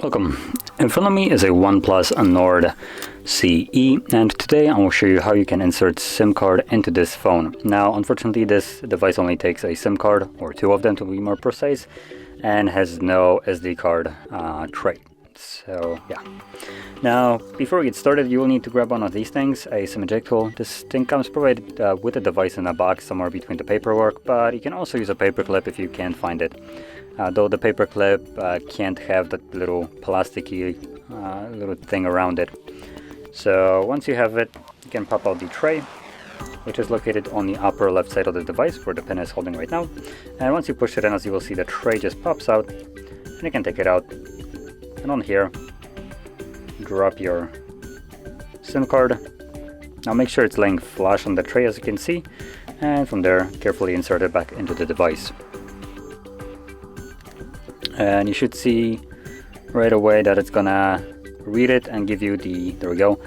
Welcome. In front of me is a OnePlus Nord CE, and today I will show you how you can insert SIM card into this phone. Now, unfortunately, this device only takes a SIM card, or two of them to be more precise, and has no SD card tray. So yeah. Now, before we get started, you will need to grab one of these things, a SIM eject tool. This thing comes provided with the device in a box somewhere between the paperwork, but you can also use a paper clip if you can't find it. Though the paper clip can't have that little plasticky little thing around it. So once you have it, you can pop out the tray, which is located on the upper left side of the device where the pin is holding right now. And once you push it in, as you will see, the tray just pops out, and you can take it out. And on here, drop your SIM card. Now make sure it's laying flush on the tray, as you can see, and from there carefully insert it back into the device. And you should see right away that it's gonna read it and give you the, there we go,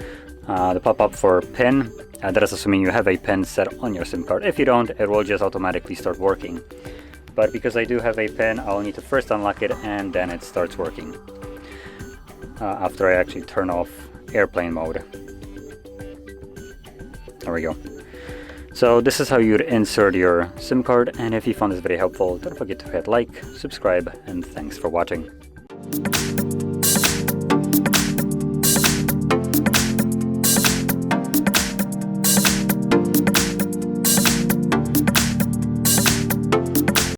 the pop-up for pin. That is assuming you have a pin set on your SIM card. If you don't, it will just automatically start working. But because I do have a pin, I'll need to first unlock it and then it starts working. After I actually turn off airplane mode. There we go. So this is how you'd insert your SIM card, and if you found this video helpful, don't forget to hit like, subscribe, and thanks for watching.